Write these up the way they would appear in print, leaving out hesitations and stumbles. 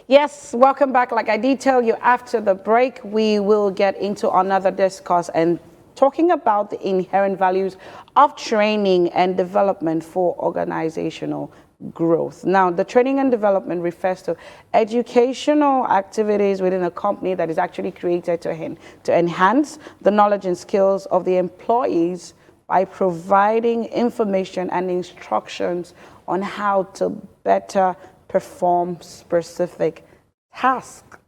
Yes, welcome back. Like I did tell you, after the break, we will get into another discourse and talking about the inherent values of training and development for organizational growth. Now, the training and development refers to educational activities within a company that is actually created to enhance the knowledge and skills of the employees by providing information and instructions on how to better perform specific tasks.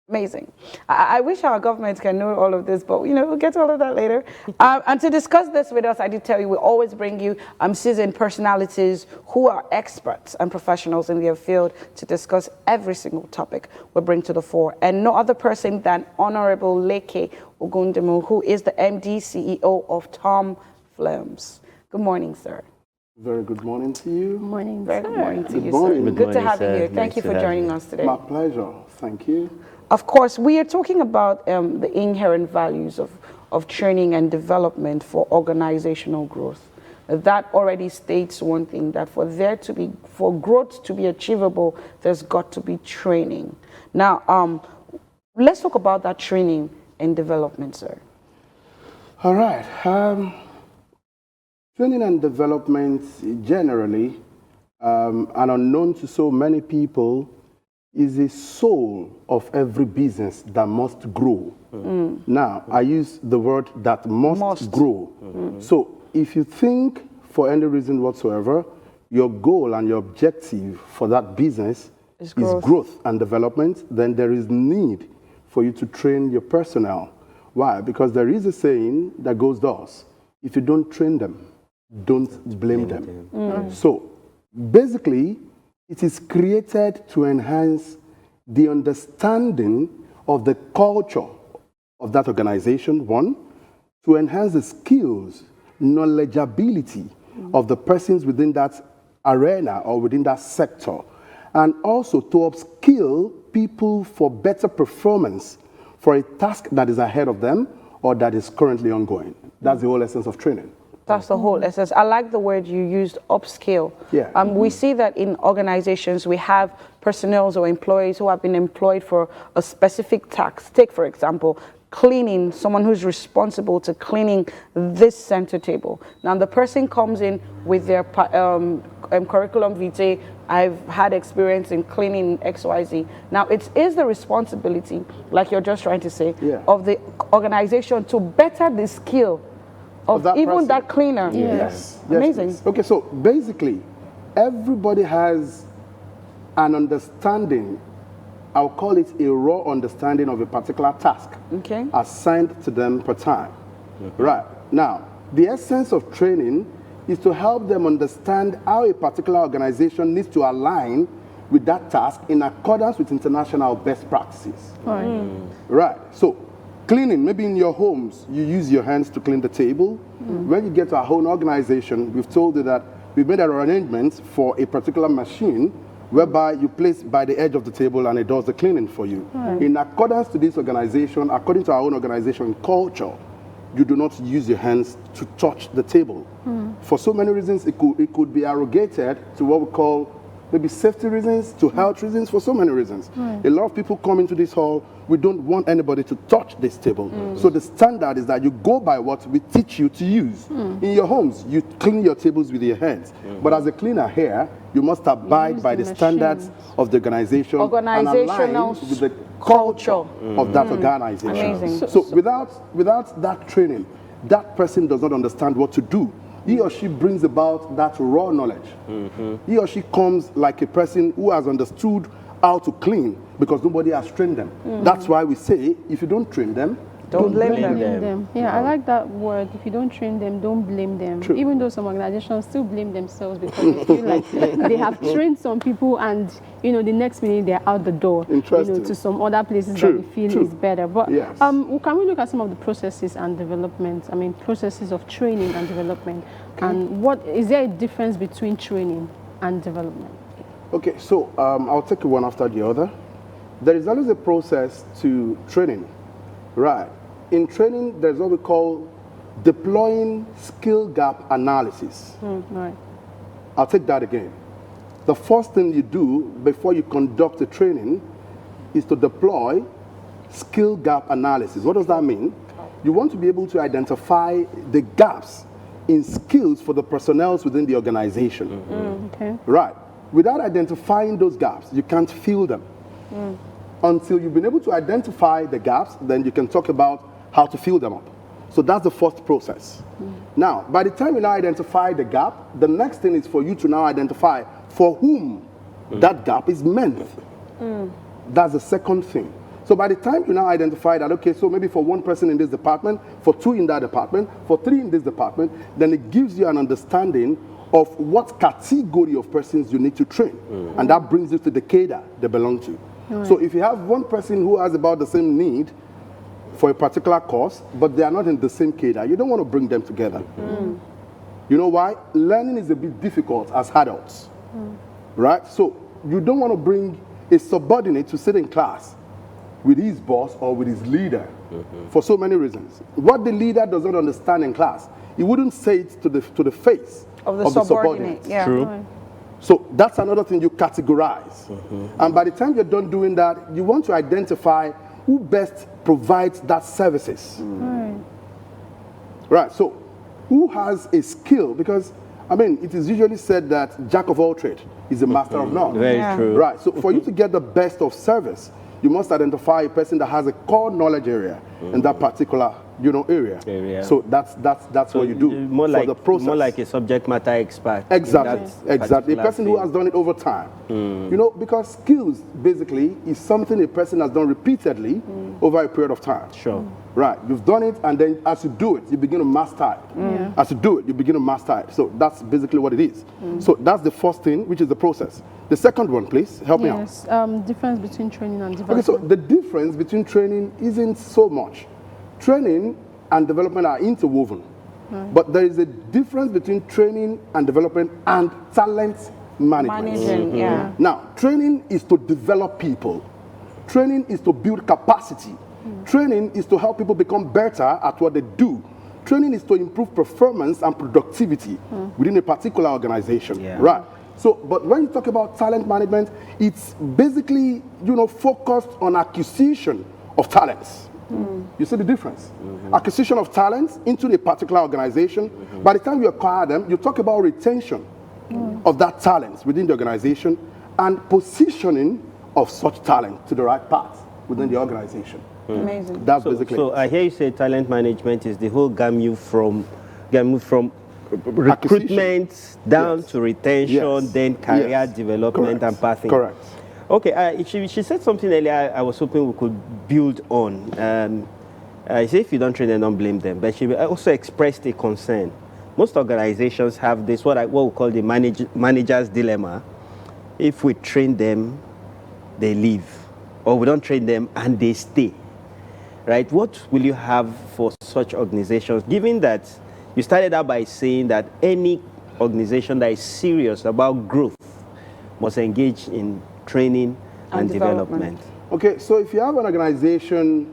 Amazing. I wish our government can know all of this, but we'll get to all of that later. And to discuss this with us, I did tell you we always bring you seasoned personalities who are experts and professionals in their field to discuss every single topic we bring to the fore. And no other person than Honorable Leke Ogundemu, who is the MD CEO of Tom Films. Good morning, sir. Very good morning to you. Good morning, Very sir. good morning to Good you, morning. sir. Good Good to morning, have you sir. here. Thank Nice you to for have joining you. us today. My pleasure. Thank you. Of course, we are talking about the inherent values of training and development for organizational growth. That already states one thing, that for growth to be achievable, there's got to be training. Now, let's talk about that training and development, sir. All right. Training and development generally, and unknown to so many people, is the soul of every business that must grow. Now, I use the word that must grow. So if you think for any reason whatsoever, your goal and your objective for that business is growth and development, then there is need for you to train your personnel. Why? Because there is a saying that goes thus: if you don't train them, don't blame them. So basically, it is created to enhance the understanding of the culture of that organization, one, to enhance the skills, knowledgeability of the persons within that arena or within that sector, and also to upskill people for better performance for a task that is ahead of them or that is currently ongoing. That's the whole essence of training. That's the whole essence. I like the word you used, upskill. Yeah. We see that in organizations, we have personnel or employees who have been employed for a specific task. Take, for example, cleaning, someone who's responsible to cleaning this center table. Now, the person comes in with their curriculum vitae. I've had experience in cleaning XYZ. Now, it is the responsibility, like you're just trying to say, of the organization to better the skill of that even person. that cleaner. Yes. Amazing. Yes. Okay, so basically, everybody has an understanding, I'll call it a raw understanding of a particular task assigned to them per time. Right. Now, the essence of training is to help them understand how a particular organization needs to align with that task in accordance with international best practices. Right. So, cleaning, maybe in your homes, you use your hands to clean the table. When you get to our own organization, we've told you that we've made an arrangement for a particular machine whereby you place by the edge of the table and it does the cleaning for you. In accordance to this organization, according to our own organization culture, you do not use your hands to touch the table. For so many reasons, it could be arrogated to what we call maybe safety reasons, to health reasons, for so many reasons. A lot of people come into this hall, we don't want anybody to touch this table. So the standard is that you go by what we teach you to use. In your homes, you clean your tables with your hands. But as a cleaner here, you must abide by the standards of the organization and align with the culture of that organization. Amazing. So without that training, that person does not understand what to do. He or she brings about that raw knowledge. He or she comes like a person who has understood how to clean because nobody has trained them. That's why we say, if you don't train them, don't blame them. Yeah, I like that word. If you don't train them, don't blame them. True. Even though some organizations still blame themselves because they feel like they have trained some people and, the next minute they're out the door, to some other places that they feel is better. But can we look at some of the processes and development? I mean, processes of training and development. And what is there a difference between training and development? Okay, so I'll take it one after the other. There is always a process to training, right? In training, there's what we call deploying skill gap analysis. Right. I'll take that again. The first thing you do before you conduct a training is to deploy skill gap analysis. What does that mean? You want to be able to identify the gaps in skills for the personnel within the organization. Okay. Right. Without identifying those gaps, you can't fill them. Until you've been able to identify the gaps, then you can talk about how to fill them up. So that's the first process. Now, by the time you now identify the gap, the next thing is for you to now identify for whom that gap is meant. That's the second thing. So by the time you now identify that, okay, so maybe for one person in this department, for two in that department, for three in this department, then it gives you an understanding of what category of persons you need to train. And that brings you to the cadre they belong to. So if you have one person who has about the same need for a particular course, but they are not in the same cadre, you don't want to bring them together. You know why? Learning is a bit difficult as adults, right? So you don't want to bring a subordinate to sit in class with his boss or with his leader for so many reasons. What the leader does not understand in class, he wouldn't say it to the face of the subordinate. Yeah. True. So that's another thing you categorize. And by the time you're done doing that, you want to identify who best provides that services. Right, so who has a skill? Because, I mean, it is usually said that jack of all trades is a master of none. Very true. Right, so for you to get the best of service, you must identify a person that has a core knowledge area in that particular, area. So that's what you do more for like, the process. More like a subject matter expert. Exactly. A person who has done it over time. Because skills basically is something a person has done repeatedly over a period of time. Sure. Right. You've done it, and then as you do it, you begin to master it. As you do it, you begin to master it. So that's basically what it is. So that's the first thing, which is the process. The second one, please, help me out. Yes, difference between training and development. Okay, so the difference between training isn't so much. Training and development are interwoven. But there is a difference between training and development and talent management. Now, training is to develop people. Training is to build capacity. Training is to help people become better at what they do. Training is to improve performance and productivity within a particular organization. Right. So, but when you talk about talent management, it's basically, focused on acquisition of talents. You see the difference? Acquisition of talents into a particular organization. By the time you acquire them, you talk about retention of that talent within the organization and positioning of such talent to the right path within the organization. Amazing. That's basically. So I hear you say talent management is the whole gamut from recruitment down to retention, then career development and pathing. Correct. Okay, she said something earlier I was hoping we could build on. I say if you don't train them, don't blame them. But she also expressed a concern. Most organizations have this, what we call the manager's dilemma. If we train them, they leave. Or we don't train them and they stay. Right? What will you have for such organizations, given that you started out by saying that any organization that is serious about growth must engage in training and development? Okay, so if you have an organization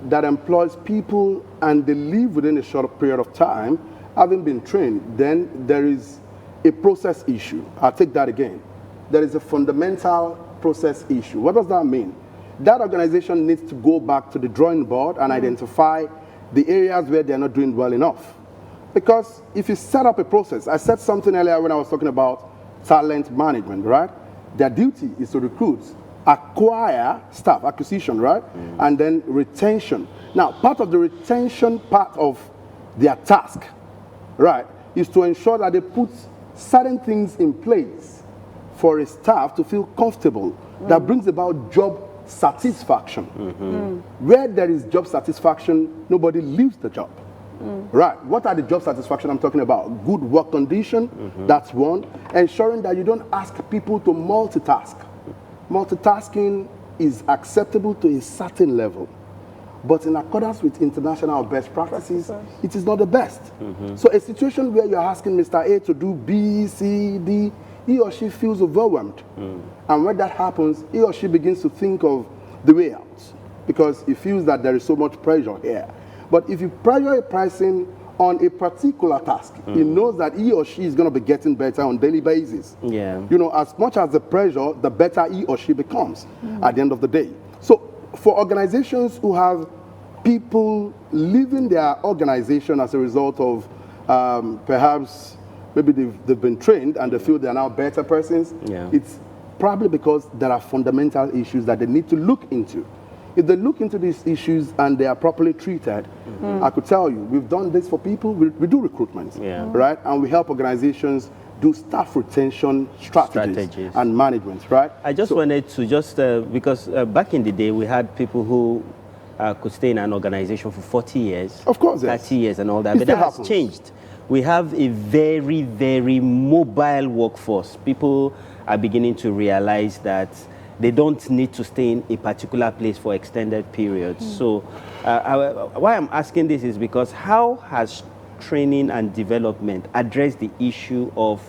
that employs people and they leave within a short period of time, having been trained, then there is a process issue. I'll take that again. There is a fundamental process issue. What does that mean? That organization needs to go back to the drawing board and identify the areas where they're not doing well enough. Because if you set up a process, I said something earlier when I was talking about talent management, right? Their duty is to recruit, acquire staff, acquisition, right? And then retention. Now, part of the retention part of their task, right, is to ensure that they put certain things in place for a staff to feel comfortable. That brings about job satisfaction. Where there is job satisfaction, nobody leaves the job. Right. What are the job satisfaction I'm talking about? Good work condition, that's one. Ensuring that you don't ask people to multitask. Multitasking is acceptable to a certain level, but in accordance with international best practices, it is not the best. So a situation where you're asking Mr. A to do B, C, D, he or she feels overwhelmed. And when that happens, he or she begins to think of the way out because he feels that there is so much pressure here. But if you pressure a person on a particular task, he knows that he or she is going to be getting better on a daily basis. As much as the pressure, the better he or she becomes at the end of the day. So for organizations who have people leaving their organization as a result of perhaps maybe they've been trained and they feel they're now better persons, it's probably because there are fundamental issues that they need to look into. If they look into these issues and they are properly treated, I could tell you, we've done this for people, we do recruitment, right? And we help organizations do staff retention strategies and management, right? I just wanted to because back in the day, we had people who could stay in an organization for 40 years. Of course, yes. 30 years and all that, but that has changed. We have a very, very mobile workforce. People are beginning to realize that they don't need to stay in a particular place for extended periods. So why I'm asking this is because how has training and development addressed the issue of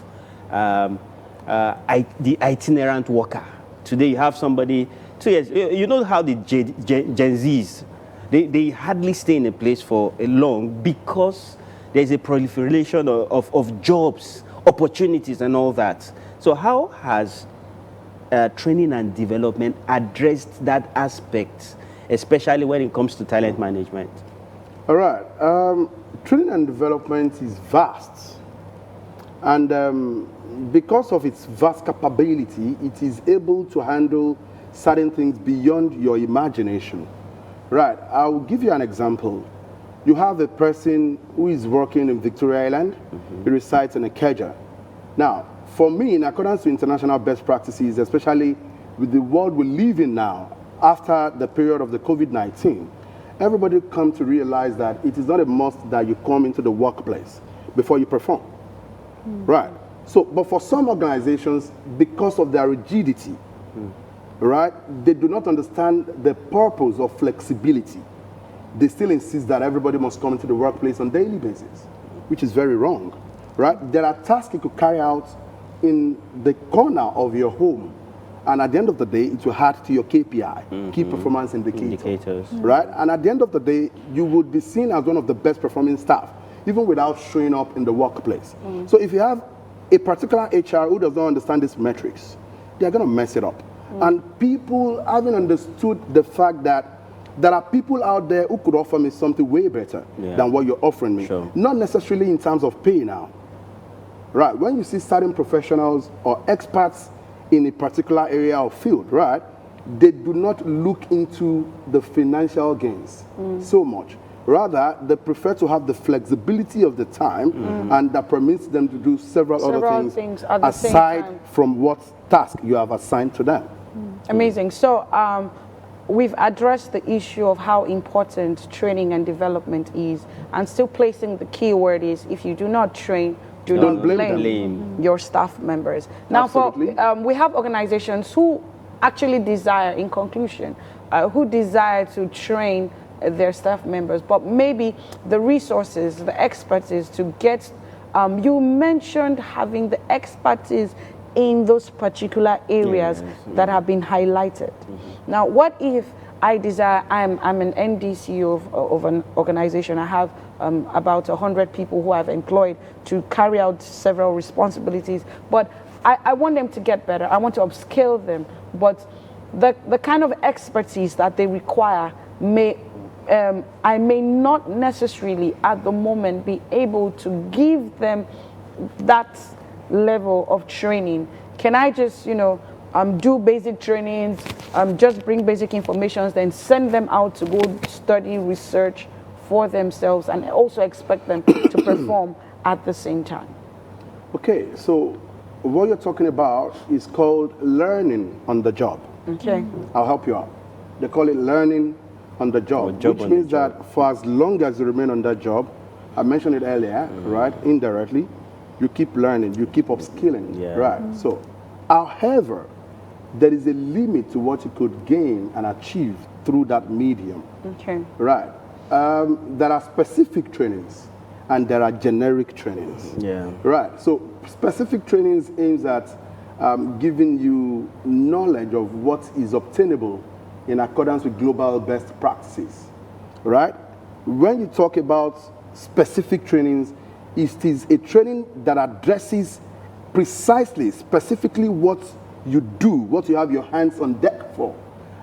the itinerant worker? Today you have somebody, 2 years, you know how the Gen Zs, they hardly stay in a place for long because there's a proliferation of jobs, opportunities and all that. So how has training and development addressed that aspect, especially when it comes to talent management? All right. Training and development is vast. And because of its vast capability, it is able to handle certain things beyond your imagination. Right. I'll give you an example. You have a person who is working in Victoria Island. He resides in Ikeja. Now, for me, in accordance to international best practices, especially with the world we live in now, after the period of the COVID-19, everybody come to realize that it is not a must that you come into the workplace before you perform. Right. So, but for some organizations, because of their rigidity, right, they do not understand the purpose of flexibility. They still insist that everybody must come into the workplace on a daily basis, which is very wrong. Right? There are tasks you could carry out in the corner of your home, and at the end of the day, it will add to your KPI, key performance indicators. Right? And at the end of the day, you would be seen as one of the best performing staff, even without showing up in the workplace. So if you have a particular HR who does not understand these metrics, they're going to mess it up. And people haven't understood the fact that there are people out there who could offer me something way better than what you're offering me. Not necessarily in terms of pay now. Right, when you see certain professionals or experts in a particular area or field, right, they do not look into the financial gains so much. Rather, they prefer to have the flexibility of the time and that permits them to do several other things aside from what task you have assigned to them. Amazing. So we've addressed the issue of how important training and development is, and still placing the key word is if you do not train, do not blame your staff members. Now, we have organizations who actually desire, in conclusion, who desire to train their staff members, but maybe the resources, the expertise to get, you mentioned having the expertise in those particular areas that have been highlighted. Now, what if I desire, I'm an ND CEO of an organization. I have about 100 people who I've employed to carry out several responsibilities, but I want them to get better. I want to upskill them, but the kind of expertise that they require I may not necessarily at the moment be able to give them that level of training. Can I just, do basic trainings, just bring basic information, then send them out to go study, research for themselves, and also expect them to perform at the same time? Okay, so what you're talking about is called learning on the job. Okay. I'll help you out. They call it learning on the job, which means that for as long as you remain on that job, I mentioned it earlier, right, indirectly, you keep learning, you keep upskilling, right? So, however, there is a limit to what you could gain and achieve through that medium. Okay. Right. There are specific trainings and there are generic trainings. Yeah. Right. So specific trainings aims at giving you knowledge of what is obtainable in accordance with global best practices. Right. When you talk about specific trainings, it is a training that addresses precisely, specifically what you do, what you have your hands on deck for.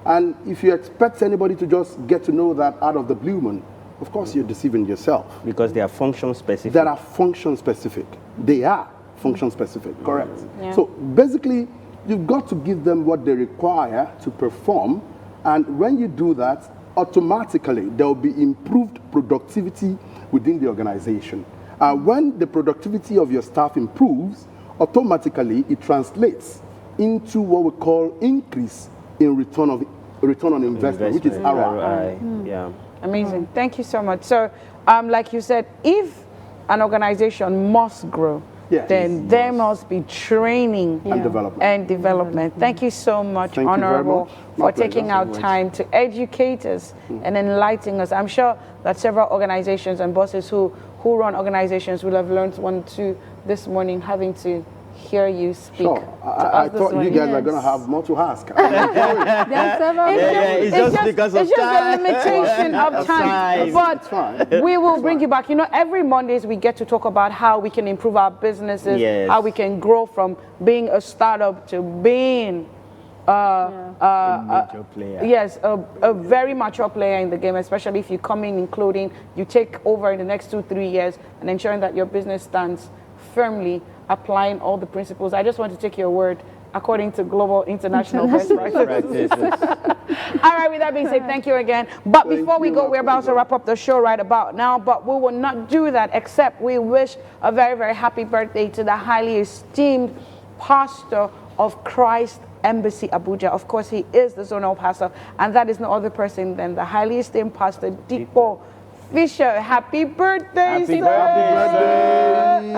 And if you expect anybody to just get to know that out of the blue moon, of course you're deceiving yourself. Because they are function specific. That are function specific. They are function specific, correct. Yeah. So basically, you've got to give them what they require to perform. And when you do that, automatically there will be improved productivity within the organization. When the productivity of your staff improves, automatically it translates into what we call increase in return on investment, which is ROI. Yeah. Amazing. Thank you so much. So, like you said, if an organization must grow, then there must be training and development. Thank you so much, Honorable, for taking our time to educate us and enlighten us. I'm sure that several organizations and bosses who run organizations will have learned one or two this morning, having to hear you speak. Sure. I thought you guys are going to have more to ask. It's just because of time. It's just a limitation of time. But we will bring you back. You know, every Mondays we get to talk about how we can improve our businesses, how we can grow from being a startup to being a major player. Yes, a very mature player in the game, especially if you come in, including you take over in the next 2-3 years and ensuring that your business stands firmly, applying all the principles. I just want to take your word according to global international best practices. All right, with that being said, thank you again. But before we go, we're about to wrap up the show right about now, but we will not do that except we wish a very, very happy birthday to the highly esteemed pastor of Christ Embassy Abuja. Of course, he is the zonal pastor, and that is no other person than the highly esteemed Pastor Dipo Fisher. Happy birthday, Happy sir. birthday.